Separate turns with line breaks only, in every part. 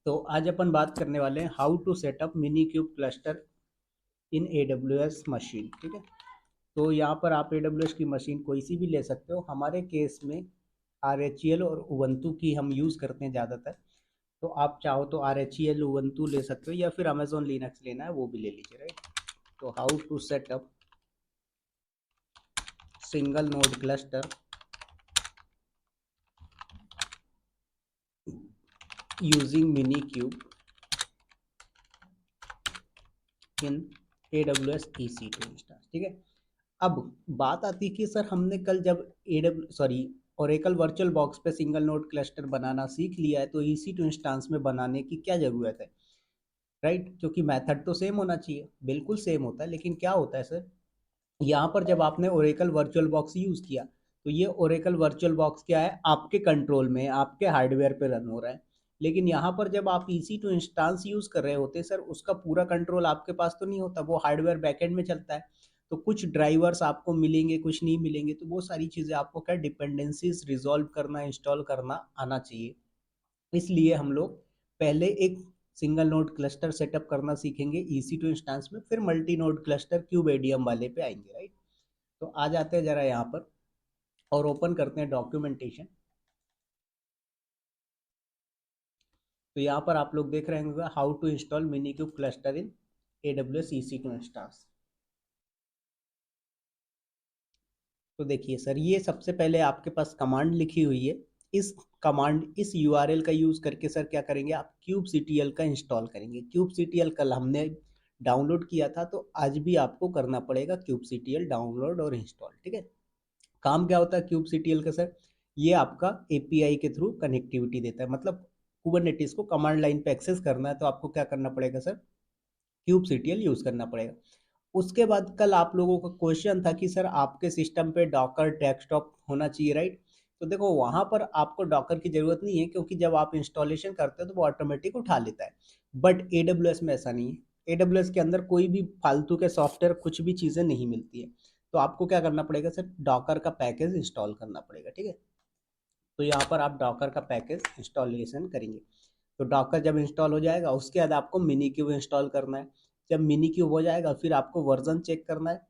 तो आज अपन बात करने वाले हैं how to setup minikube cluster in AWS machine. ठीक है, तो यहाँ पर आप AWS की मशीन कोई सी भी ले सकते हो। हमारे केस में RHEL और उबंटू की हम यूज़ करते हैं ज़्यादातर। तो आप चाहो तो RHEL उबंटू ले सकते हो या फिर अमेजोन लिनक्स लेना है वो भी ले लीजिए, राइट। तो how to setup single node cluster using minikube in AWS EC2 instance. ठीक है, अब बात आती है कि सर हमने कल जब ओरेकल वर्चुअल बॉक्स पे सिंगल नोड क्लस्टर बनाना सीख लिया है तो EC2 इंस्टेंस में बनाने की क्या ज़रूरत है, राइट। क्योंकि मेथड तो सेम होना चाहिए, बिल्कुल सेम होता है। लेकिन क्या होता है सर, यहाँ पर जब आपने ओरेकल वर्चुअल बॉक्स यूज़ किया तो ये ओरेकल वर्चुअल बॉक्स क्या है, आपके कंट्रोल में, आपके हार्डवेयर पे रन हो रहा है। लेकिन यहाँ पर जब आप EC2 इंस्टांस यूज़ कर रहे होते सर, उसका पूरा कंट्रोल आपके पास तो नहीं होता, वो हार्डवेयर बैकएंड में चलता है। तो कुछ ड्राइवर्स आपको मिलेंगे, कुछ नहीं मिलेंगे, तो वो सारी चीज़ें आपको क्या डिपेंडेंसीज रिजॉल्व करना, इंस्टॉल करना आना चाहिए। इसलिए हम लोग पहले एक सिंगल नोड क्लस्टर सेटअप करना सीखेंगे EC2 इंस्टांस में, फिर multi node cluster cube ADM वाले पे आएंगे, राइट। तो आ जाते हैं जरा यहाँ पर और ओपन करते हैं डॉक्यूमेंटेशन। तो यहाँ पर आप लोग देख रहे होंगे how to install minikube cluster in AWS EC2 instance. तो देखिए सर, ये सबसे पहले आपके पास कमांड लिखी हुई है। इस इस URL का यूज करके सर क्या करेंगे, आप kubectl का इंस्टॉल करेंगे। kubectl कल हमने डाउनलोड किया था, तो आज भी आपको करना पड़ेगा kubectl डाउनलोड और इंस्टॉल। ठीक है, काम क्या होता है kubectl का सर, ये आपका API के थ्रू कनेक्टिविटी देता है। मतलब कुबरनेटिस को कमांड लाइन पे एक्सेस करना है तो आपको क्या करना पड़ेगा सर, kubectl यूज करना पड़ेगा। उसके बाद कल आप लोगों का क्वेश्चन था कि सर आपके सिस्टम पे डॉकर डेस्कटॉप होना चाहिए, राइट। तो देखो वहां पर आपको डॉकर की जरूरत नहीं है, क्योंकि जब आप इंस्टॉलेशन करते हो तो वो ऑटोमेटिक उठा लेता है। बट AWS में ऐसा नहीं है। AWS के अंदर कोई भी फालतू के सॉफ्टवेयर, कुछ भी चीज़ें नहीं मिलती है। तो आपको क्या करना पड़ेगा सर, डॉकर का पैकेज इंस्टॉल करना पड़ेगा। ठीक है, तो यहाँ पर आप डॉकर का पैकेज इंस्टॉलेशन करेंगे। तो डॉकर जब इंस्टॉल हो जाएगा उसके बाद आपको मिनी क्यूब इंस्टॉल करना है। जब मिनी क्यूब हो जाएगा फिर आपको वर्जन चेक करना है।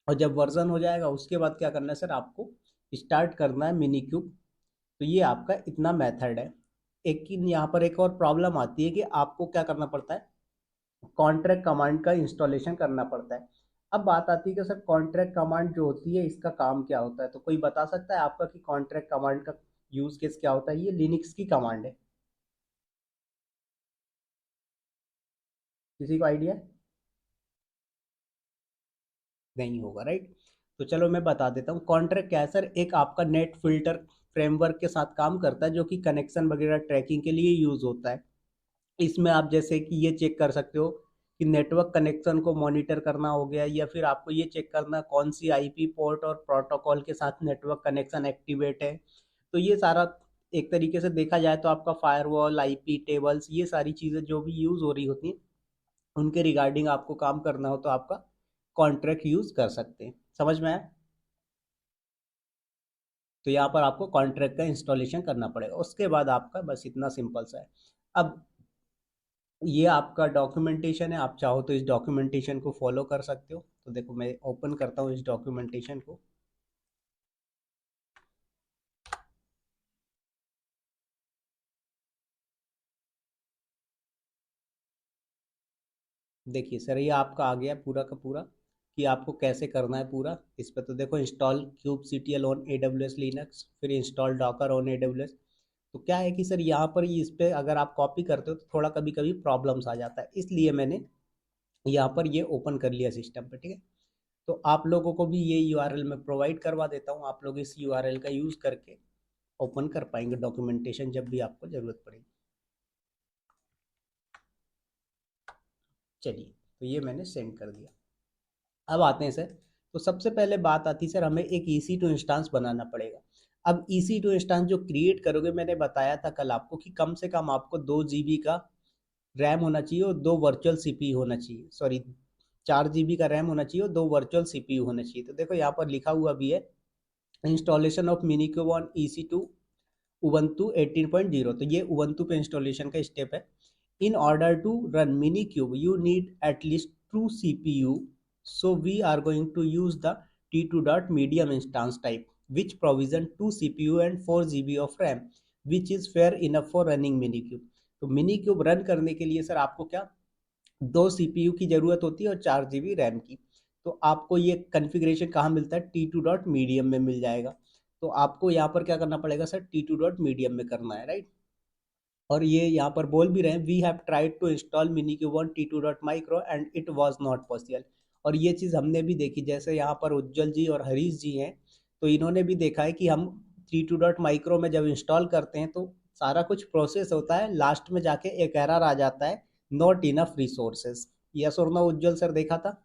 और जब वर्जन हो जाएगा उसके बाद क्या करना है सर, आपको स्टार्ट करना है मिनी क्यूब। तो ये आपका इतना मेथड है। एक यहाँ पर एक और प्रॉब्लम आती है कि आपको क्या करना पड़ता है, कॉन्ट्रैक्ट कमांड का इंस्टॉलेशन करना पड़ता है। अब बात आती है कि सर कॉन्ट्रैक्ट कमांड जो होती है इसका काम क्या होता है। तो कोई बता सकता है आपका कि कॉन्ट्रैक्ट कमांड का यूज केस क्या होता है। ये लिनक्स की कमांड है, किसी को आइडिया नहीं होगा, राइट। तो चलो मैं बता देता हूँ कॉन्ट्रैक्ट क्या है सर। एक आपका नेट फिल्टर फ्रेमवर्क के साथ काम करता है, जो कि कनेक्शन वगैरह ट्रैकिंग के लिए यूज होता है। इसमें आप जैसे कि ये चेक कर सकते हो कि नेटवर्क कनेक्शन को मॉनिटर करना हो गया, या फिर आपको ये चेक करना कौन सी IP पोर्ट और प्रोटोकॉल के साथ नेटवर्क कनेक्शन एक्टिवेट है। तो ये सारा एक तरीके से देखा जाए तो आपका फायरवॉल, IP टेबल्स, ये सारी चीज़ें जो भी यूज़ हो रही होती हैं उनके रिगार्डिंग आपको काम करना हो तो आपका कॉन्ट्रैक्ट यूज़ कर सकते हैं। समझ में आया। तो यहाँ पर आपको कॉन्ट्रैक्ट का इंस्टॉलेशन करना पड़ेगा। उसके बाद आपका बस इतना सिंपल सा है। अब ये आपका डॉक्यूमेंटेशन है, आप चाहो तो इस डॉक्यूमेंटेशन को फॉलो कर सकते हो। तो देखो मैं ओपन करता हूँ इस डॉक्यूमेंटेशन को। देखिए सर, ये आपका आ गया पूरा का पूरा कि आपको कैसे करना है पूरा इस पे। तो देखो install kubectl on AWS Linux, फिर इंस्टॉल डॉकर ऑन AWS। तो क्या है कि सर यहाँ पर इस पे अगर आप कॉपी करते हो तो थोड़ा कभी कभी प्रॉब्लम्स आ जाता है, इसलिए मैंने यहाँ पर ये ओपन कर लिया सिस्टम पे। ठीक है, तो आप लोगों को भी ये URL मैं प्रोवाइड करवा देता हूँ, आप लोग इस URL का यूज़ करके ओपन कर पाएंगे डॉक्यूमेंटेशन जब भी आपको ज़रूरत पड़ेगी। चलिए, तो ये मैंने सेंड कर दिया। अब आते हैं सर, तो सबसे पहले बात आती है सर, हमें एक EC2 इंस्टांस बनाना पड़ेगा। अब EC2 इंस्टांस जो क्रिएट करोगे, मैंने बताया था कल आपको कि कम से कम आपको 2 GB का रैम होना चाहिए और 2 वर्चुअल CPU होना चाहिए। सॉरी, 4 GB का रैम होना चाहिए और 2 वर्चुअल CPU होना चाहिए। तो देखो यहाँ पर लिखा हुआ भी है, installation of minikube on EC2 Ubuntu 18.0। तो ये उबंटू पे इंस्टॉलेशन का स्टेप है। In order to run minikube you need at least 2 CPU, so we are going to use the T2 dot medium instance type which provision 2 CPU and 4 GB of RAM which is fair enough for running minikube। तो mini cube run करने के लिए sir आपको क्या 2 CPU की ज़रूरत होती है और 4 GB रैम की। तो आपको ये कन्फिग्रेशन कहाँ मिलता है, T2 डॉट मीडियम में मिल जाएगा। तो आपको यहाँ पर क्या करना पड़ेगा सर, T2 डॉट मीडियम में करना है, राइट। और ये यहाँ पर बोल भी रहे हैं, we have tried to install minikube on T2 dot micro and it was not possible. और ये चीज़ हमने भी देखी, जैसे यहाँ पर उज्जवल जी और हरीश जी हैं, तो इन्होंने भी देखा है कि हम T2 डॉट माइक्रो में जब इंस्टॉल करते हैं तो सारा कुछ प्रोसेस होता है, लास्ट में जाके एक एरर आ जाता है, नॉट इनफ रिसोर्सेज। यस और नो उज्जवल सर, देखा था,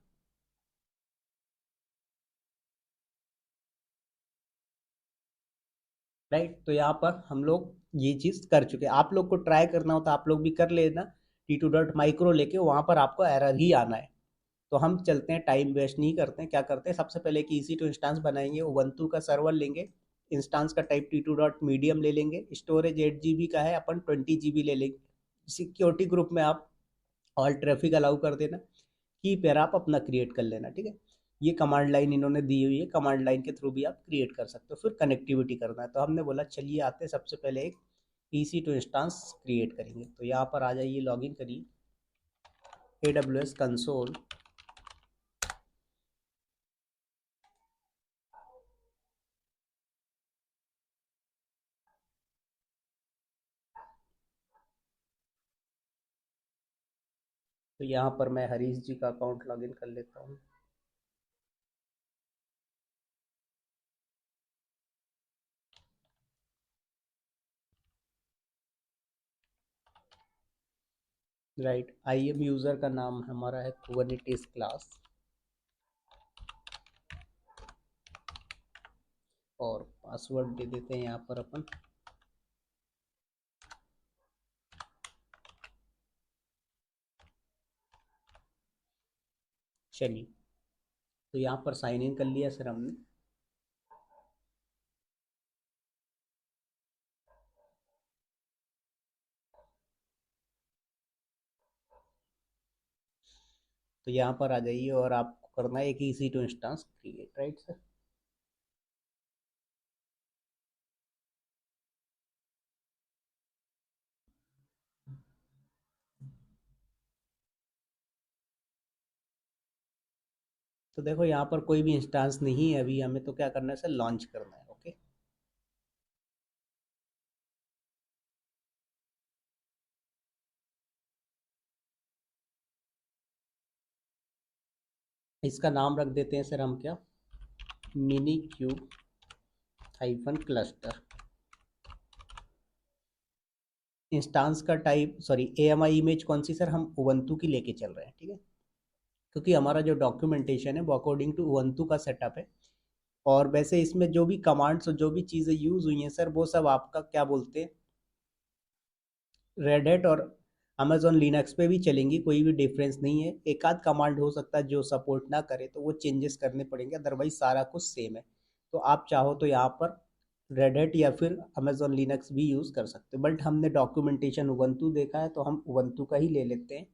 राइट। तो यहाँ पर हम लोग ये चीज़ कर चुके हैं, आप लोग को ट्राई करना हो तो आप लोग भी कर लेना। T2 डॉट माइक्रो लेके वहाँ पर आपको एरर ही आना है। तो हम चलते हैं, टाइम वेस्ट नहीं करते हैं, क्या करते हैं सबसे पहले कि EC2 इंस्टांस बनाएंगे, उबंटू का सर्वर लेंगे, इंस्टांस का टाइप T2 डॉट मीडियम ले लेंगे, स्टोरेज 8 GB का है, अपन 20 GB ले लेंगे। सिक्योरिटी ग्रुप में आप ऑल ट्रैफिक अलाउ कर देना, की पेयर आप अपना क्रिएट कर लेना, ठीक है। ये कमांड लाइन इन्होंने दी हुई है, कमांड लाइन के थ्रू भी आप क्रिएट कर सकते हो। फिर कनेक्टिविटी करना है, तो हमने बोला चलिए आते हैं, सबसे पहले एक EC2 इंस्टांस क्रिएट करेंगे। तो यहाँ पर आ जाइए, लॉगिन करिए AWS कंसोल। तो यहाँ पर मैं हरीश जी का अकाउंट लॉगिन कर लेता हूँ। राइट, IM यूज़र का नाम हमारा है कुबरनेटिस क्लास, और पासवर्ड दे देते हैं यहाँ पर अपन। चलिए, तो यहाँ पर साइन इन कर लिया सर हमने। तो यहाँ पर आ जाइए और आपको करना है एक EC2 instance create, right sir. तो देखो यहाँ पर कोई भी इंस्टांस नहीं है अभी, हमें तो क्या करना है सर, लॉन्च करना है, ओके। इसका नाम रख देते हैं सर हम, क्या, mini cube hyphen cluster. Instance का टाइप, सॉरी AMI इमेज कौन सी सर, हम उबंटू की लेके चल रहे हैं, ठीक है, क्योंकि हमारा जो डॉक्यूमेंटेशन है वो अकॉर्डिंग टू उबंटू का सेटअप है। और वैसे इसमें जो भी कमांड्स और जो भी चीज़ें यूज़ हुई हैं सर, वो सब आपका क्या बोलते हैं, रेड हैट और अमेजोन लिनक्स पे भी चलेंगी, कोई भी डिफरेंस नहीं है। एक आध कमांड हो सकता है जो सपोर्ट ना करे, तो वो चेंजेस करने पड़ेंगे, अदरवाइज सारा कुछ सेम है। तो आप चाहो तो यहाँ पर रेड हैट या फिर अमेजोन लिनक्स भी यूज़ कर सकते हो, बट हमने डॉक्यूमेंटेशन उबंटू देखा है तो हम उबंटू का ही ले लेते हैं।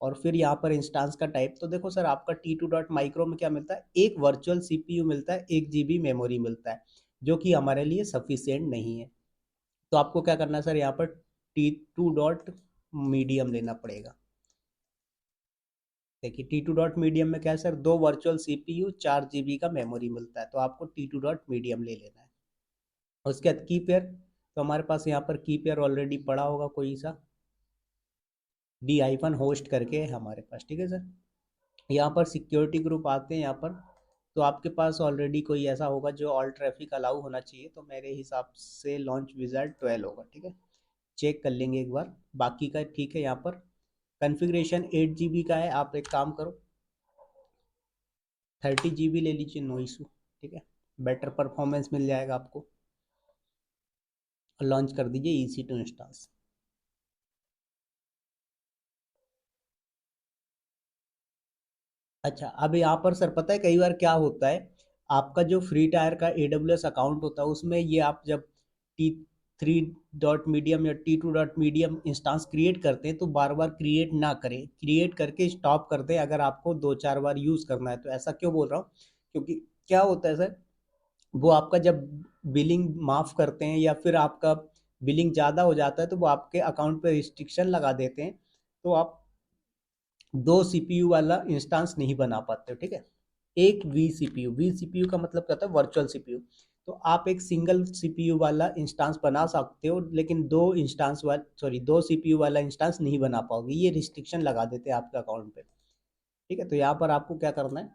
और फिर यहाँ पर इंस्टांस का टाइप, तो देखो सर आपका T2 डॉट माइक्रो में क्या मिलता है, एक वर्चुअल CPU मिलता है, 1 GB मेमोरी मिलता है, जो कि हमारे लिए सफिशियंट नहीं है। तो आपको क्या करना है सर, यहाँ पर T2 डॉट मीडियम लेना पड़ेगा। देखिए T2 डॉट मीडियम में क्या है सर, 2 वर्चुअल CPU, 4 GB का मेमोरी मिलता है, तो आपको T2 डॉट मीडियम ले लेना है। उसके बाद की पेयर, तो हमारे पास यहाँ पर की पेयर ऑलरेडी पड़ा होगा कोई सा, d-host करके है हमारे पास, ठीक है सर। यहाँ पर सिक्योरिटी ग्रुप आते हैं यहाँ पर, तो आपके पास ऑलरेडी कोई ऐसा होगा जो ऑल ट्रैफिक अलाउ होना चाहिए, तो मेरे हिसाब से लॉन्च विजार्ड 12 होगा, ठीक है। चेक कर लेंगे एक बार, बाकी का ठीक है। यहाँ पर कन्फिग्रेशन 8 GB का है, आप एक काम करो 30 GB ले लीजिए, नो इशू, ठीक है, बेटर परफॉर्मेंस मिल जाएगा आपको। और लॉन्च कर दीजिए EC2 इंस्टांस। अच्छा, अब यहाँ पर सर पता है कई बार क्या होता है, आपका जो फ्री टायर का AWS अकाउंट होता है उसमें ये आप जब थ्री डॉट मीडियम या T to dot medium instance create करते हैं तो बार बार क्रिएट ना करें, क्रिएट करके स्टॉप कर दें अगर आपको 2-4 बार यूज़ करना है तो। ऐसा क्यों बोल रहा हूँ, क्योंकि क्या होता है सर, वो आपका जब बिलिंग माफ़ करते हैं या फिर आपका बिलिंग ज़्यादा हो जाता है तो वो आपके अकाउंट पे रिस्ट्रिक्शन लगा देते हैं, तो आप 2 सीपीयू वाला इंस्टांस नहीं बना पाते हो, ठीक है। एक वी सीपीयू, वी सीपीयू का मतलब क्या होता है, वर्चुअल सीपीयू। तो आप एक सिंगल सीपीयू वाला इंस्टांस बना सकते हो, लेकिन दो सीपीयू वाला इंस्टांस नहीं बना पाओगे, ये रिस्ट्रिक्शन लगा देते हैं आपके अकाउंट पे, ठीक है। तो यहाँ पर आपको क्या करना है,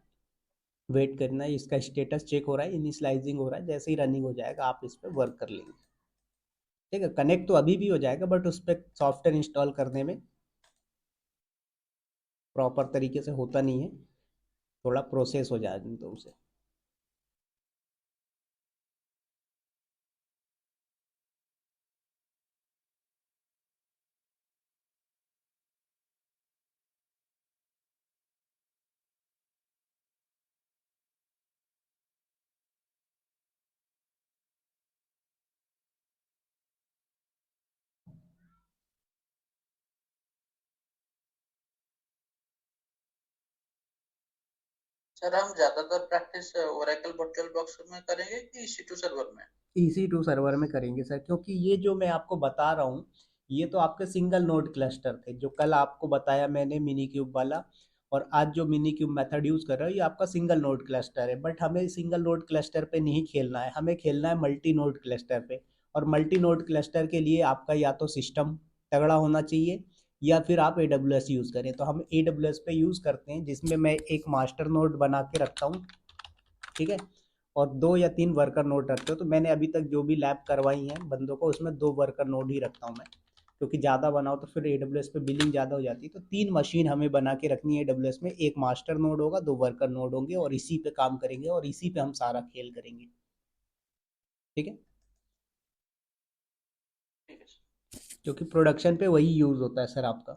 वेट करना है, इसका स्टेटस चेक हो रहा है, इनिशियलाइजिंग हो रहा है, जैसे ही रनिंग हो जाएगा आप इस पर वर्क कर लेंगे, ठीक है। कनेक्ट तो अभी भी हो जाएगा, बट उस पर सॉफ्टवेयर इंस्टॉल करने में प्रॉपर तरीके से होता नहीं है, थोड़ा प्रोसेस हो जाए तो उसे।
सर हम ज्यादातर प्रैक्टिस ओरेकल वर्चुअल बॉक्स में करेंगे कि EC2 सर्वर में?
EC2 सर्वर में करेंगे सर, क्योंकि ये जो मैं आपको बता रहा हूँ ये तो आपके सिंगल नोड क्लस्टर थे, जो कल आपको बताया मैंने मिनी क्यूब वाला, और आज जो मिनी क्यूब मेथड यूज़ कर रहे हो ये आपका सिंगल नोड क्लस्टर है। बट हमें सिंगल नोड क्लस्टर पे नहीं खेलना है, हमें खेलना है मल्टी नोड क्लस्टर पे। और मल्टी नोड क्लस्टर के लिए आपका या तो सिस्टम तगड़ा होना चाहिए या फिर आप AWS यूज़ करें। तो हम AWS पे यूज़ करते हैं, जिसमें मैं एक मास्टर नोड बना के रखता हूँ, ठीक है। और 2 या 3 वर्कर नोड रखते हो, तो मैंने अभी तक जो भी लैब करवाई हैं बंदों को, उसमें 2 वर्कर नोड ही रखता हूँ मैं, क्योंकि ज़्यादा बनाओ तो फिर AWS पे बिलिंग ज़्यादा हो जाती है। तो 3 मशीन हमें बना के रखनी है AWS में, एक मास्टर नोड होगा, 2 वर्कर नोड होंगे, और इसी पे काम करेंगे और इसी पे हम सारा खेल करेंगे, ठीक है।
ठीक है सर।
क्योंकि प्रोडक्शन पे वही यूज़ होता है सर आपका।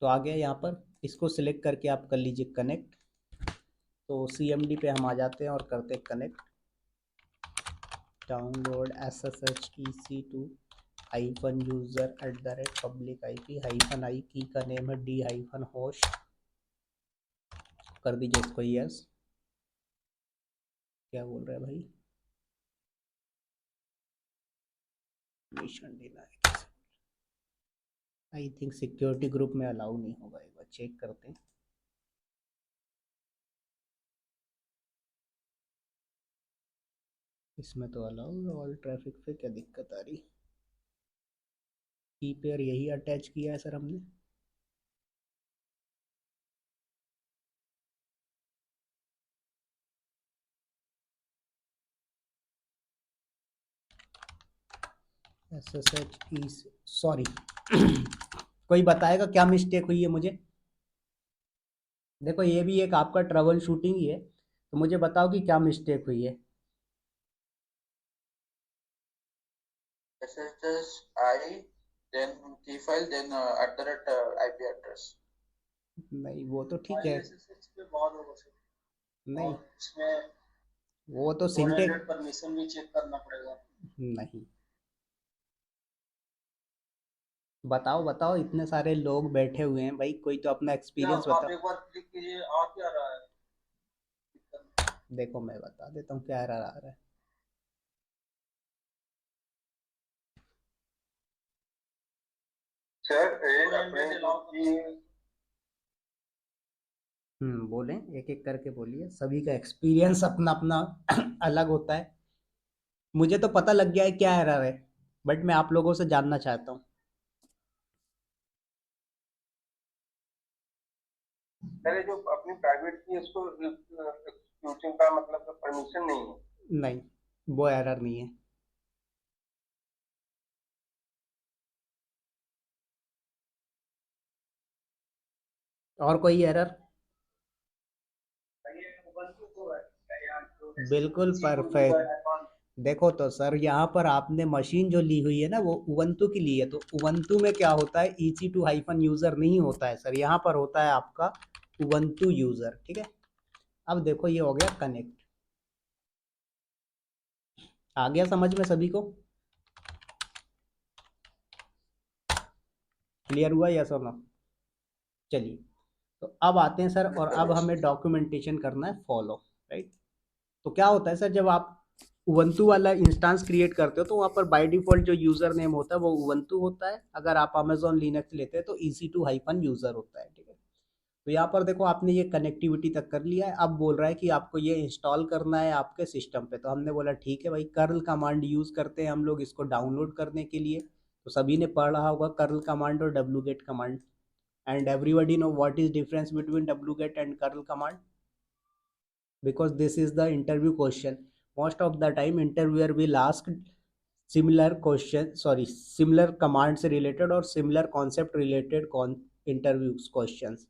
तो आ गया यहाँ पर, इसको सिलेक्ट करके आप कर लीजिए कनेक्ट। तो CMD पे हम आ जाते हैं और करते हैं connect. Download SSH EC2 hyphen user at the rate public IP hyphen I, की का नेम है D हाइफन होस्ट। कर दीजिए इसको यस। क्या बोल रहा है भाई, परमिशन देना है कैसे, आई थिंक सिक्योरिटी ग्रुप में अलाउ नहीं होगा, एक बार चेक करते हैं। इसमें तो अलाउ है, ऑल ट्रैफिक पे क्या दिक्कत आ रही। की पेयर यही अटैच किया है सर हमने। SSH ई, सॉरी कोई बताएगा क्या मिस्टेक हुई है मुझे। देखो ये भी एक आपका ट्रबल शूटिंग ही है, तो मुझे बताओ कि क्या मिस्टेक हुई है।
SSI then key file then @ IP address।
नहीं वो तो ठीक
फाइल
है।
SSH पे बहुत होगा सर,
नहीं,
और इसमें
वो तो सिंटेक्स,
ओवरहेड परमिशन भी चेक करना पड़ेगा।
नहीं, बताओ बताओ, इतने सारे लोग बैठे हुए हैं भाई, कोई तो अपना
क्या
एक्सपीरियंस
आप
बताओ।
एक बार क्लिक कीजिए, आ क्या रहा है दिक्कत?
देखो मैं बता देता हूँ क्या एरर आ रहा है।
सर एक अपने की
बोलें, एक एक करके बोलिए, सभी का एक्सपीरियंस अपना अपना अलग होता है। मुझे तो पता लग गया है क्या एरर है, बट मैं आप लोगों से जानना चाहता हूँ।
पहले जो अपनी प्राइवेट की उसको एक्सक्यूटिंग का मतलब परमिशन नहीं है।
नहीं, वो एरर नहीं है। और कोई एरर?
ये ubuntu को है या जो
बिल्कुल
EC2 जो है
परफेक्ट। देखो तो सर, यहाँ पर आपने मशीन जो ली हुई है ना वो उबंटू की ली है, तो उबंटू में क्या होता है, EC2 हाइफन यूज़र नहीं होता है सर, यहाँ पर होता है आपका उबंटू यूज़र, ठीक है। अब देखो ये हो गया कनेक्ट, आ गया समझ में सभी को। क्लियर हुआ या सर ना? चलिए, तो अब आते हैं सर, और अब हमें डॉक्यूमेंटेशन करना है फॉलो, राइट। तो क्या होता है सर, जब आप उबंटू वाला इंस्टेंस क्रिएट करते हो तो वहाँ पर बाय डिफॉल्ट जो यूजर नेम होता है वो उबंटू होता है। अगर आप अमेजोन लिनक्स लेते हैं तो EC2 हाइफन यूजर होता है, ठीक है। तो यहाँ पर देखो आपने ये कनेक्टिविटी तक कर लिया है, अब बोल रहा है कि आपको ये इंस्टॉल करना है आपके सिस्टम पे। तो हमने बोला ठीक है भाई, कर्ल कमांड यूज करते हैं हम लोग इसको डाउनलोड करने के लिए। तो सभी ने पढ़ा होगा कर्ल कमांड और wget command, and everybody know what is difference between wget and curl command, because this is the interview question. Most of the time interviewer will ask similar question, sorry, similar commands related or similar concept related interviews questions.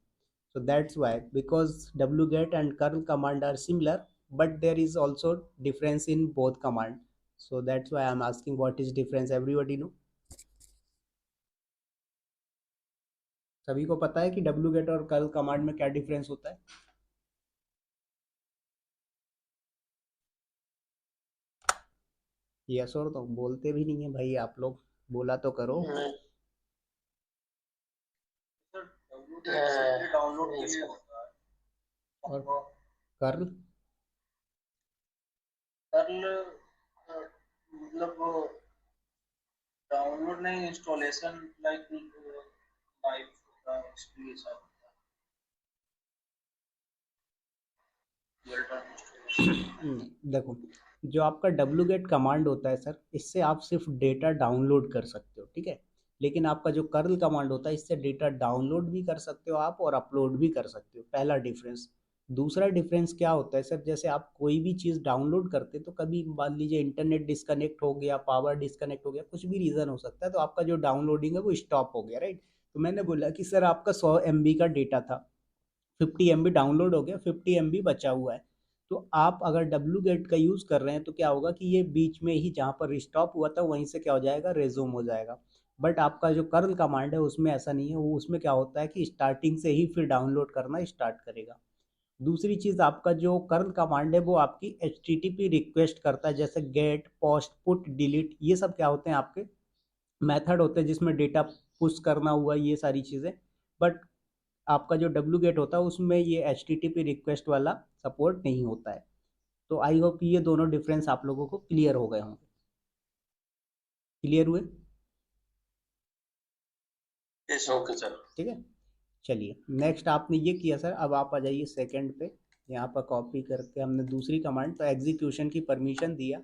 So that's why, because wget and curl command are similar, but there is also difference in both command. So that's why I'm asking what is difference. Everybody know, सभी को पता है कि wget और curl command में क्या difference होता है? यस और तो बोलते भी नहीं है भाई आप लोग, बोला तो करो।
डाउनलोड के लिए होता है।
और कर्ल
कर्ल मतलब डाउनलोड नहीं, इंस्टॉलेशन लाइक लाइव होता है, इसलिए सब रियल टाइम इंस्टॉलेशन।
देखो, जो आपका wget कमांड होता है सर, इससे आप सिर्फ डेटा डाउनलोड कर सकते हो, ठीक है। लेकिन आपका जो कर्ल कमांड होता है, इससे डेटा डाउनलोड भी कर सकते हो आप और अपलोड भी कर सकते हो, पहला डिफरेंस। दूसरा डिफरेंस क्या होता है सर, जैसे आप कोई भी चीज़ डाउनलोड करते हैं तो कभी मान लीजिए इंटरनेट डिस्कनेक्ट हो गया, पावर डिस्कनेक्ट हो गया, कुछ भी रीज़न हो सकता है, तो आपका जो डाउनलोडिंग है वो स्टॉप हो गया, राइट। तो मैंने बोला कि सर आपका 100 MB का डेटा था, 50 MB डाउनलोड हो गया, 50 MB बचा हुआ है। तो आप अगर wget का यूज़ कर रहे हैं तो क्या होगा कि ये बीच में ही जहाँ पर स्टॉप हुआ था वहीं से क्या हो जाएगा, रेज्यूम हो जाएगा। बट आपका जो कर्ल कमांड है उसमें ऐसा नहीं है, वो उसमें क्या होता है कि स्टार्टिंग से ही फिर डाउनलोड करना स्टार्ट करेगा। दूसरी चीज़, आपका जो कर्ल कमांड है वो आपकी HTTP रिक्वेस्ट करता है, जैसे गेट, पोस्ट, पुट, डिलीट, ये सब क्या होते हैं आपके मेथड होते हैं जिसमें डेटा पुश करना हुआ, ये सारी चीज़ें। बट आपका जो wget होता है उसमें ये HTTP रिक्वेस्ट वाला सपोर्ट नहीं होता है। तो आई होप ये दोनों डिफरेंस आप लोगों को क्लियर हो गए होंगे। क्लियर हुए?
Yes, okay sir.
ठीक है, चलिए नेक्स्ट आपने ये किया सर, अब आप आ जाइए सेकंड पे। यहाँ पर कॉपी करके हमने दूसरी कमांड, तो एग्जीक्यूशन की परमिशन दिया।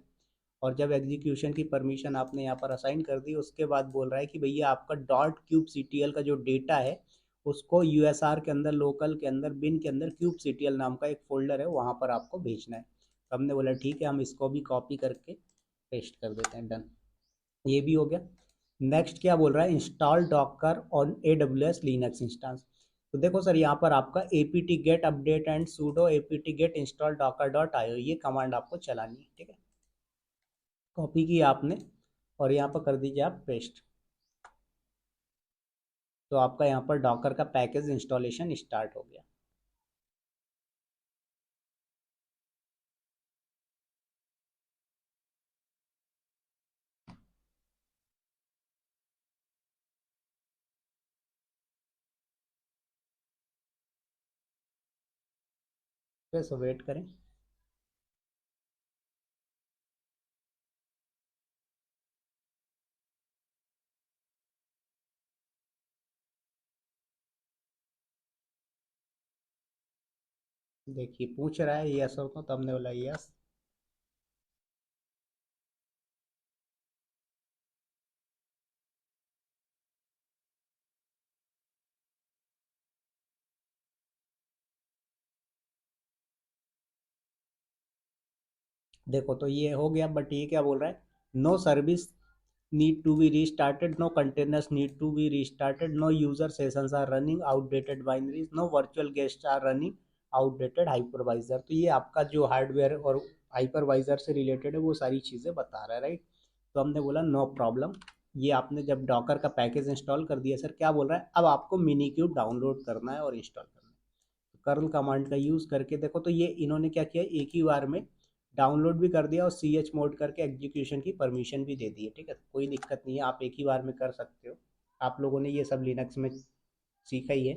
और जब एग्जीक्यूशन की परमिशन आपने यहाँ पर असाइन कर दी, उसके बाद बोल रहा है कि भैया आपका .kubectl का जो डेटा है उसको USR के अंदर, लोकल के अंदर, बिन के अंदर kubectl नाम का एक फोल्डर है, वहाँ पर आपको भेजना है। तो हमने बोला ठीक है, हम इसको भी कॉपी करके पेस्ट कर देते हैं, डन। ये भी हो गया। नेक्स्ट क्या बोल रहा है, install Docker on AWS Linux instance. तो देखो सर, यहाँ पर आपका apt get update and sudo apt get install docker.io ये कमांड आपको चलानी है, ठीक है। कॉपी की आपने और यहाँ पर कर दीजिए आप पेस्ट। तो आपका यहाँ पर डॉकर का पैकेज इंस्टॉलेशन स्टार्ट हो गया। बस वेट करें। देखिए पूछ रहा है यस हो तो, तब ने बोला यस। देखो तो ये हो गया, बट ये क्या बोल रहा है, no service need to be restarted, no containers need to be restarted, no user sessions are running, outdated binaries, no virtual guests are running, outdated hypervisor। तो ये आपका जो हार्डवेयर और हाइपरवाइजर से रिलेटेड है वो सारी चीज़ें बता रहा है, राइट। तो हमने बोला नो प्रॉब्लम। ये आपने जब डॉकर का पैकेज इंस्टॉल कर दिया सर, क्या बोल रहा है, अब आपको मिनी क्यूब डाउनलोड करना है और इंस्टॉल करना है। तो कर्ल कमांड का यूज़ करके देखो, तो ये इन्होंने क्या किया, एक ही बार में डाउनलोड भी कर दिया और CH मोड करके एग्जीक्यूशन की परमिशन भी दे दी है, ठीक है। कोई दिक्कत नहीं है, आप एक ही बार में कर सकते हो। आप लोगों ने ये सब लिनक्स में सीखा ही है।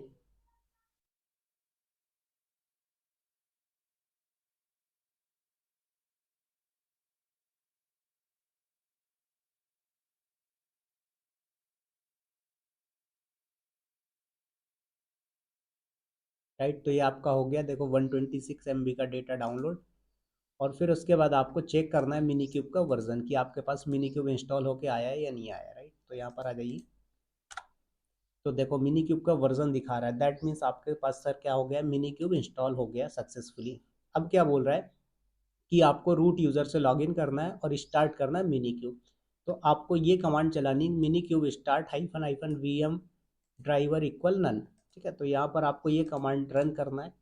राइट, तो ये आपका हो गया, देखो 126 MB का डेटा डाउनलोड। और फिर उसके बाद आपको चेक करना है मिनी क्यूब का वर्जन कि आपके पास मिनी क्यूब इंस्टॉल होके आया है या नहीं आया। राइट, तो यहाँ पर आ जाइए। तो देखो मिनी क्यूब का वर्जन दिखा रहा है, दैट मीन्स आपके पास सर क्या हो गया, मिनी क्यूब इंस्टॉल हो गया सक्सेसफुली। अब क्या बोल रहा है कि आपको रूट यूज़र से लॉगिन करना है और स्टार्ट करना है मिनी क्यूब। तो आपको ये कमांड चलानी, minikube start hyphen hyphen VM driver equal none. ठीक है, तो यहाँ पर आपको ये कमांड रन करना है।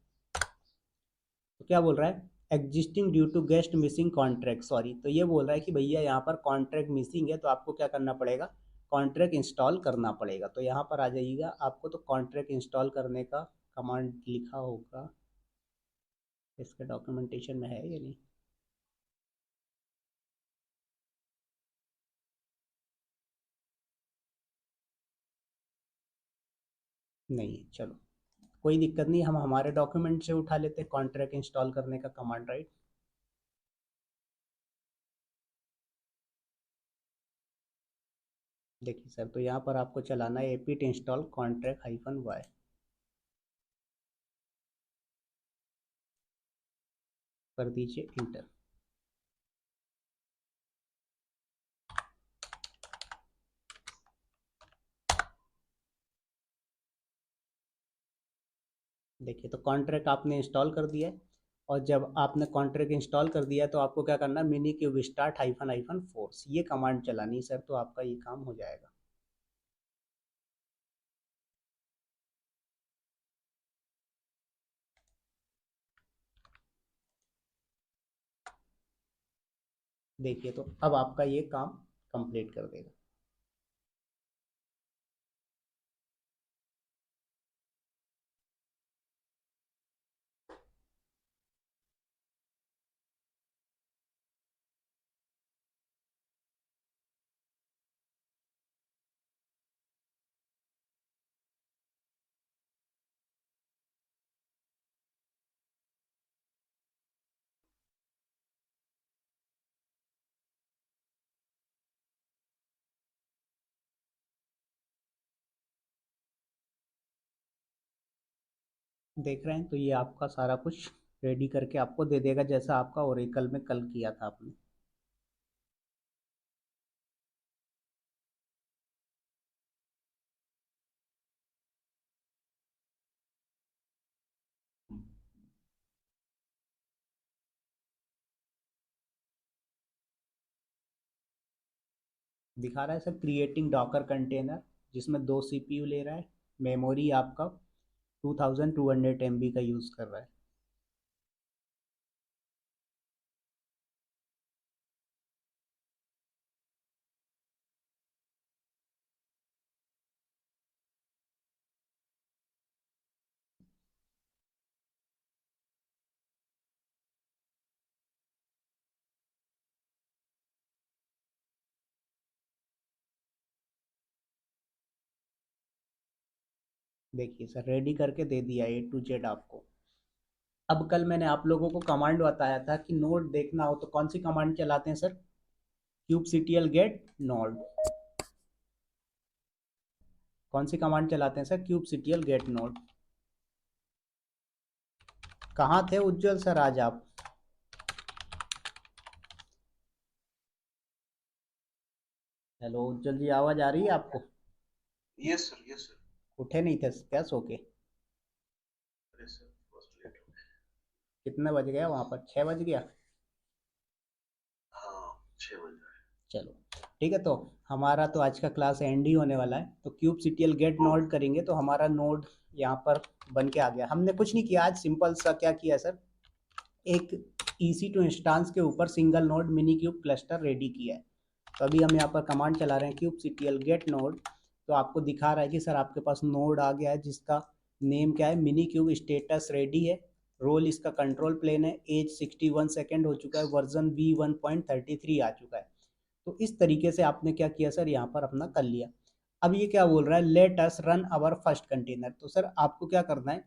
तो क्या बोल रहा है, existing due to guest missing contract, sorry, तो ये बोल रहा है कि भैया यहाँ पर कॉन्ट्रैक्ट मिसिंग है, तो आपको क्या करना पड़ेगा, कॉन्ट्रैक्ट इंस्टॉल करना पड़ेगा। तो यहाँ पर आ जाइएगा आपको, तो कॉन्ट्रैक्ट इंस्टॉल करने का कमांड लिखा होगा, इसके डॉक्यूमेंटेशन में है या नहीं। नहीं, चलो कोई दिक्कत नहीं, हम हमारे डॉक्यूमेंट से उठा लेते हैं कॉन्ट्रैक्ट इंस्टॉल करने का कमांड। राइट, देखिए सर, तो यहाँ पर आपको चलाना है एपिट इंस्टॉल कॉन्ट्रैक्ट हाइफन वाई, कर दीजिए इंटर। देखिए, तो कॉन्ट्रैक्ट आपने इंस्टॉल कर दिया है। और जब आपने कॉन्ट्रैक्ट इंस्टॉल कर दिया है तो आपको क्या करना है, mini cube start hyphen hyphen force, ये कमांड चलानी है सर, तो आपका ये काम हो जाएगा। देखिए, तो अब आपका ये काम कंप्लीट कर देगा। देख रहे हैं, तो ये आपका सारा कुछ रेडी करके आपको दे देगा, जैसा आपका ओरेकल में कल किया था आपने। दिखा रहा है सर, क्रिएटिंग डॉकर कंटेनर, जिसमें 2 CPU ले रहा है, मेमोरी आपका 2200 MB का यूज़ कर रहा है। देखिए सर, रेडी करके दे दिया A to Z आपको। अब कल मैंने आप लोगों को कमांड बताया था कि नोड देखना हो तो कौन सी कमांड चलाते हैं सर, kubectl get node। कौन सी कमांड चलाते हैं सर, kubectl get node। कहाँ थे उज्जवल सर आज आप। हेलो उज्जवल जी, आवाज आ रही है आपको।
Yes sir, yes sir.
उठे नहीं थे क्या सो के।
अरे सर, फर्स्ट लेट हो गया।
कितने बज गया वहां पर, 6 बज गया।
हाँ, 6 बजे।
चलो ठीक है, तो हमारा तो आज का क्लास एंड ही होने वाला है। तो kubectl get node करेंगे तो हमारा नोड यहाँ पर बन के आ गया। हमने कुछ नहीं किया आज, सिंपल सा क्या किया सर, एक EC2 इंस्टांस के ऊपर single node mini cube cluster ready किया है। तो अभी हम यहाँ पर कमांड चला रहे हैं kubectl get node। तो आपको दिखा रहा है कि सर आपके पास नोड आ गया है, जिसका नेम क्या है, मिनी क्यूब, स्टेटस रेडी है, रोल इसका कंट्रोल प्लेन है, एज 61 सेकेंड हो चुका है, वर्जन V1.33 आ चुका है। तो इस तरीके से आपने क्या किया सर, यहाँ पर अपना कर लिया। अब ये क्या बोल रहा है, let us run our first container. तो सर आपको क्या करना है,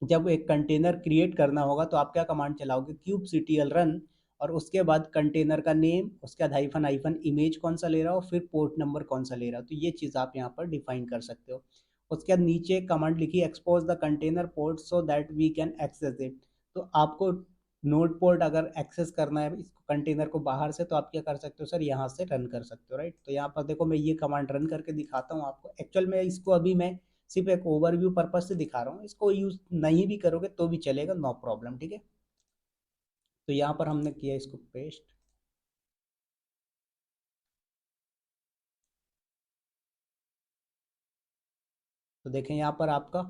जब एक कंटेनर क्रिएट करना होगा तो आप क्या कमांड चलाओगे, kubectl रन, और उसके बाद कंटेनर का नेम, उसके बाद हाइफन हाइफन इमेज कौन सा ले रहा हो, फिर पोर्ट नंबर कौन सा ले रहा हो, तो ये चीज़ आप यहाँ पर डिफाइन कर सकते हो। उसके बाद नीचे कमांड लिखी, expose the container port so that we can access it. तो आपको नोड पोर्ट अगर एक्सेस करना है इस कंटेनर को बाहर से, तो आप क्या कर सकते हो सर, यहाँ से रन कर सकते हो, राइट। तो यहाँ पर देखो मैं ये कमांड रन करके दिखाता हूँ आपको। एक्चुअल में इसको अभी मैं सिर्फ एक ओवरव्यू पर्पज से दिखा रहा हूँ, इसको यूज नहीं भी करोगे तो भी चलेगा, नो प्रॉब्लम, ठीक है। तो यहाँ पर हमने किया इसको पेस्ट। तो देखें यहाँ पर आपका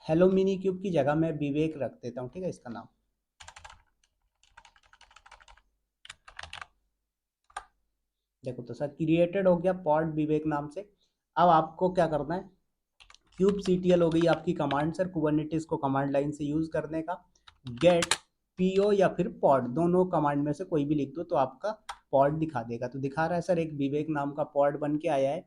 हेलो मिनी क्यूब की जगह मैं विवेक रख देता हूँ, ठीक है, इसका नाम। देखो तो सर क्रिएटेड हो गया पॉड विवेक नाम से। अब आपको क्या करना है, क्यूब सीटीएल हो गई आपकी कमांड सर, कुबरनेटिस को कमांड लाइन से यूज करने का। गेट पीओ या फिर पॉड, दोनों कमांड में से कोई भी लिख दो तो आपका पॉड दिखा देगा। तो दिखा रहा है सर एक विवेक नाम का पॉड बन के आया है,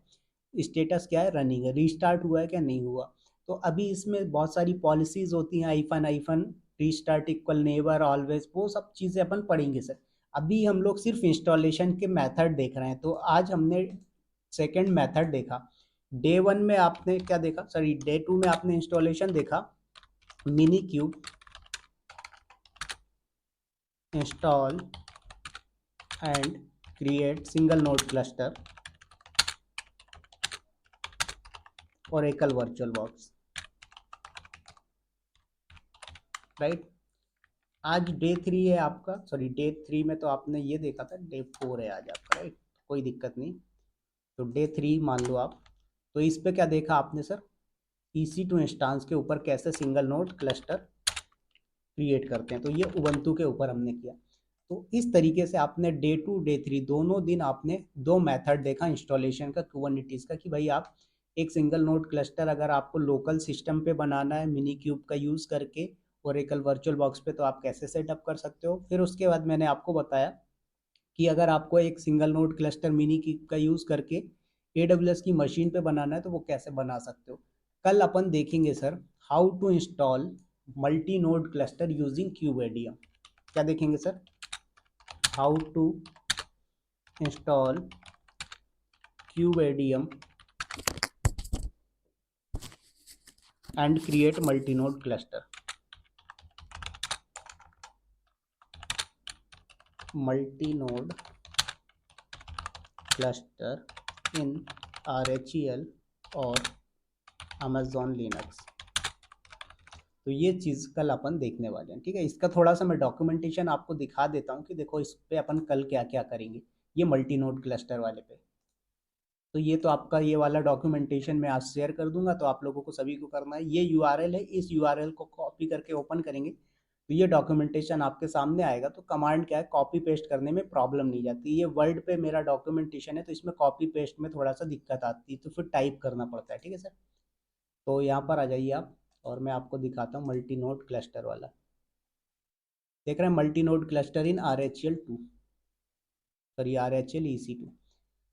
स्टेटस क्या है, रनिंग है, रीस्टार्ट हुआ है क्या, नहीं हुआ। तो अभी इसमें बहुत सारी पॉलिसीज होती हैं, आईफन आईफन रीस्टार्ट इक्वल नेवर ऑलवेज, वो सब चीज़ें अपन पढ़ेंगे सर। अभी हम लोग सिर्फ इंस्टॉलेशन के मेथड देख रहे हैं। तो आज हमने सेकंड मेथड देखा। डे वन में आपने क्या देखा, सॉरी डे टू में आपने इंस्टॉलेशन देखा, mini cube install and create single node cluster और एकल वर्चुअल बॉक्स, राइट। आज डे थ्री है आपका, सॉरी डे थ्री में तो आपने ये देखा था, डे फोर है आज आपका, राइट। कोई दिक्कत नहीं। तो डे थ्री मान लो आप। तो इस पे क्या देखा आपने सर, EC2 इंस्टांस के ऊपर कैसे सिंगल नोड क्लस्टर क्रिएट करते हैं, तो ये उबंटू के ऊपर हमने किया। तो इस तरीके से आपने डे टू डे थ्री दोनों दिन आपने दो मेथड देखा इंस्टॉलेशन का, कुबरनेटिस का, कि भाई आप एक सिंगल नोड क्लस्टर अगर आपको लोकल सिस्टम पे बनाना है मिनी क्यूब का यूज़ करके ओरेकल वर्चुअल बॉक्स पे, तो आप कैसे सेटअप कर सकते हो। फिर उसके बाद मैंने आपको बताया कि अगर आपको एक single node cluster mini cube का यूज़ करके AWS की मशीन पे बनाना है तो वो कैसे बना सकते हो। कल अपन देखेंगे sir how to install multi node cluster using kubeadm. क्या देखेंगे sir, how to install kubeadm and create multi node cluster, multi node cluster in RHEL और अमेजॉन लिनक्स। तो ये चीज़ कल अपन देखने वाले हैं, ठीक है। इसका थोड़ा सा मैं डॉक्यूमेंटेशन आपको दिखा देता हूँ कि देखो इस पे अपन कल क्या क्या करेंगे, ये मल्टी नोड क्लस्टर वाले पे। तो ये तो आपका ये वाला डॉक्यूमेंटेशन मैं आज शेयर कर दूंगा, तो आप लोगों को सभी को करना है। ये यूआरएल है, इस यूआरएल को कॉपी करके ओपन करेंगे तो ये डॉक्यूमेंटेशन आपके सामने आएगा। तो कमांड क्या है, कॉपी पेस्ट करने में प्रॉब्लम नहीं जाती। ये वर्ड पे मेरा डॉक्यूमेंटेशन है तो इसमें कॉपी पेस्ट में थोड़ा सा दिक्कत आती है, तो फिर टाइप करना पड़ता है, ठीक है सर। तो यहाँ पर आ जाइए आप, और मैं आपको दिखाता हूँ मल्टी नोड क्लस्टर वाला। देख रहे हैं multi node cluster in RHEL 2, sorry RHEL EC2।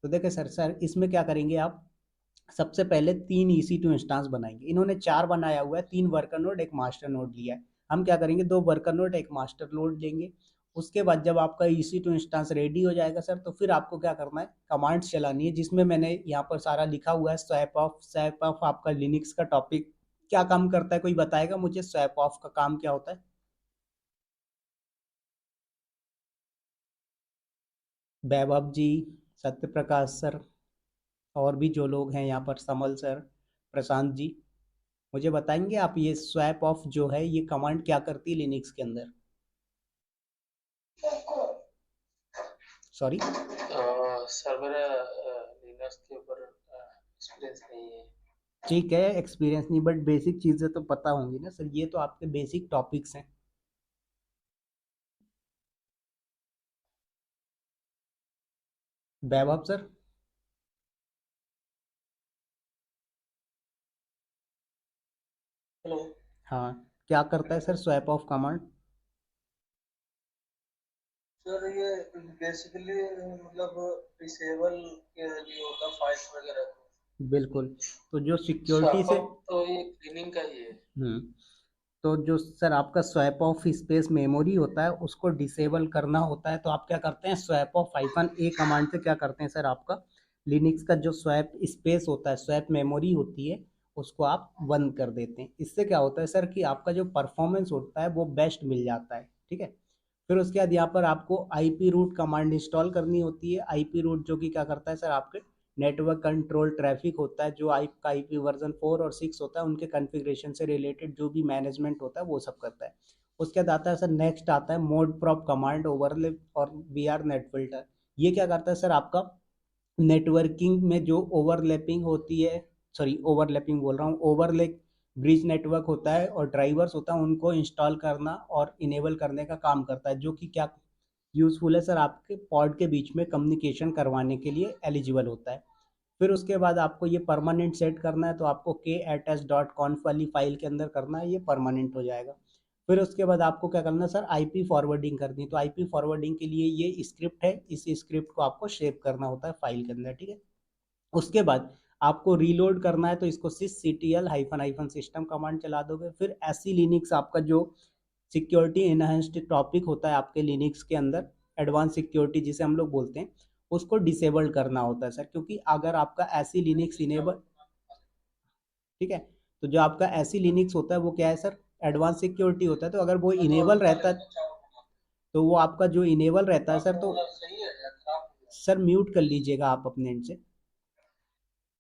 तो देखें सर इसमें क्या करेंगे आप, सबसे पहले 3 EC2 इंस्टांस बनाएंगे। इन्होंने 4 बनाया हुआ है, 3 वर्कर नोड 1 मास्टर नोड लिया है। हम क्या करेंगे, 2 वर्कर नोड 1 मास्टर नोड लेंगे। उसके बाद जब आपका EC2 इंस्टांस रेडी हो जाएगा सर, तो फिर आपको क्या करना है, कमांड्स चलानी है, जिसमें मैंने यहाँ पर सारा लिखा हुआ है। स्वैप ऑफ आपका लिनक्स का टॉपिक क्या काम करता है, कोई बताएगा मुझे स्वैप ऑफ का काम क्या होता है। वैभव जी, सत्य प्रकाश सर, और भी जो लोग हैं यहाँ पर, समल सर, प्रशांत जी, मुझे बताएंगे आप ये स्वैप ऑफ जो है ये कमांड क्या करती है लिनक्स के अंदर। सॉरी
सर मेरा लिनक्स के ऊपर एक्सपीरियंस नहीं है।
ठीक है, एक्सपीरियंस नहीं, बट बेसिक चीज़ें तो पता होंगी ना सर, ये तो आपके बेसिक टॉपिक्स हैं। वैभव सर,
हेलो
हाँ, क्या करता है sir swap of command.
Sir, ये बेसिकली मतलब डिसेबल के लिए होता फाइल्स वगैरह को।
बिल्कुल। तो जो सिक्योरिटी
स्वैप
से
अप तो ये क्लीनिंग का ही है।
हम्म तो जो सर आपका स्वैप ऑफ स्पेस मेमोरी होता है उसको डिसेबल करना होता है, तो आप क्या करते हैं, swap of hyphen A command से क्या करते हैं सर, आपका लिनक्स का जो स्वैप स्पेस होता है, स्वैप मेमोरी होती है, उसको आप बंद कर देते हैं। इससे क्या होता है सर कि आपका जो परफॉर्मेंस होता है वो बेस्ट मिल जाता है। ठीक है। फिर उसके बाद यहाँ पर आपको आईपी रूट कमांड इंस्टॉल करनी होती है। आईपी रूट जो कि क्या करता है सर, आपके नेटवर्क कंट्रोल ट्रैफिक होता है, जो आपका आईपी वर्जन 4 और 6 होता है उनके कॉन्फ़िगरेशन से रिलेटेड जो भी मैनेजमेंट होता है वो सब करता है। उसके बाद आता है सर, नेक्स्ट आता है मोड प्रॉप कमांड ओवरले और वी आर नेट फिल्टर। ये क्या करता है सर, आपका नेटवर्किंग में जो ओवरलैपिंग होती है, सॉरी ओवरलैपिंग बोल रहा हूँ, ओवरले ब्रिज नेटवर्क होता है और ड्राइवर्स होता है, उनको इंस्टॉल करना और इनेबल करने का काम करता है, जो कि क्या यूज़फुल है सर, आपके पॉड के बीच में कम्युनिकेशन करवाने के लिए एलिजिबल होता है। फिर उसके बाद आपको ये परमानेंट सेट करना है, तो आपको k@s.conf वाली फाइल के अंदर करना है, ये परमानेंट हो जाएगा। फिर उसके बाद आपको क्या करना है सर, आईपी फॉरवर्डिंग करनी है, तो आईपी फॉरवर्डिंग के लिए ये स्क्रिप्ट है, इस स्क्रिप्ट को आपको सेव करना होता है फाइल के अंदर। ठीक है। उसके बाद आपको रीलोड करना है, तो इसको sysctl hyphen hyphen system command चला दोगे। फिर एसी लिनक्स आपका जो सिक्योरिटी इनहेंस्ड टॉपिक होता है आपके लिनक्स के अंदर, एडवांस सिक्योरिटी जिसे हम लोग बोलते हैं, उसको डिसेबल करना होता है सर, क्योंकि अगर आपका एसी लिनक्स इनेबल, ठीक है, तो जो आपका एसी लिनक्स होता है वो क्या है सर, एडवांस सिक्योरिटी होता है, तो अगर वो इनेबल रहता है, तो वो आपका जो इनेबल रहता है सर, तो सर म्यूट कर लीजिएगा आप अपने एंड से।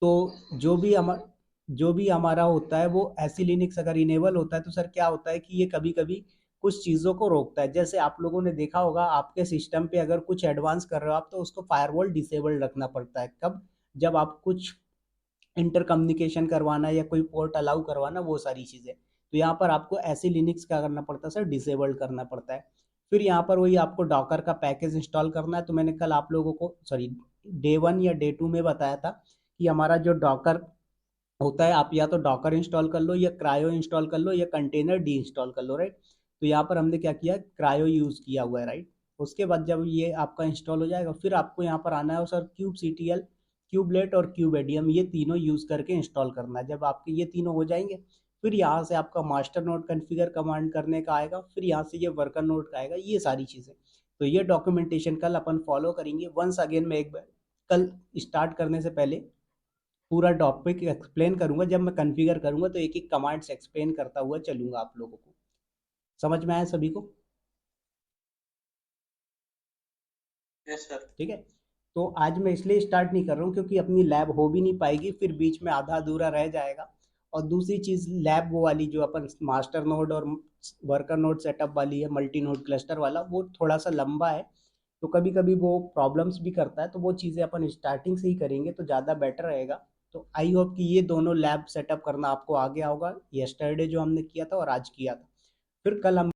तो जो भी हमारा होता है वो एसी लिनक्स अगर इनेबल होता है, तो सर क्या होता है कि ये कभी कभी कुछ चीज़ों को रोकता है। जैसे आप लोगों ने देखा होगा, आपके सिस्टम पे अगर कुछ एडवांस कर रहे हो आप, तो उसको फायरवॉल डिसेबल रखना पड़ता है। कब? जब आप कुछ इंटर कम्युनिकेशन करवाना या कोई पोर्ट अलाउ करवाना, वो सारी चीज़ें, तो यहाँ पर आपको ऐसी लिनक्स क्या करना पड़ता है सर, डिसेबल्ड करना पड़ता है। फिर यहाँ पर वही आपको डॉकर का पैकेज इंस्टॉल करना है। तो मैंने कल आप लोगों को, सॉरी, डे 1 या डे 2 में बताया था कि हमारा जो डॉकर होता है, आप या तो डॉकर इंस्टॉल कर लो या क्रायो इंस्टॉल कर लो या कंटेनर डी इंस्टॉल कर लो, राइट। तो यहाँ पर हमने क्या किया, क्रायो यूज़ किया हुआ है, राइट। उसके बाद जब ये आपका इंस्टॉल हो जाएगा, फिर आपको यहाँ पर आना है sir, kubectl, kubelet और क्यूब एडियम, ये तीनों यूज़ करके इंस्टॉल करना है। जब आपके ये तीनों हो जाएंगे, फिर यहाँ से आपका मास्टर नोड कन्फिगर कमांड करने का आएगा, फिर यहाँ से ये वर्कर नोड का आएगा, ये सारी चीज़ें। तो ये डॉक्यूमेंटेशन कल अपन फॉलो करेंगे। वंस अगेन मैं एक बार कल स्टार्ट करने से पहले पूरा टॉपिक एक्सप्लेन करूंगा। जब मैं कॉन्फ़िगर करूंगा तो एक एक कमांड्स एक्सप्लेन करता हुआ चलूंगा आप लोगों को। समझ में आया सभी को?
Yes sir.
ठीक है। तो आज मैं इसलिए स्टार्ट नहीं कर रहा हूँ क्योंकि अपनी लैब हो भी नहीं पाएगी, फिर बीच में आधा अधूरा रह जाएगा। और दूसरी चीज़, लैब वो वाली जो अपन मास्टर नोड और वर्कर नोड सेटअप वाली है, मल्टी नोड क्लस्टर वाला, वो थोड़ा सा लंबा है, तो कभी कभी वो प्रॉब्लम्स भी करता है। तो वो चीज़ें अपन स्टार्टिंग से ही करेंगे तो ज़्यादा बेटर रहेगा। तो आई होप कि ये दोनों लैब सेटअप करना आपको आ गया होगा, यस्टरडे जो हमने किया था और आज किया था। फिर कल हम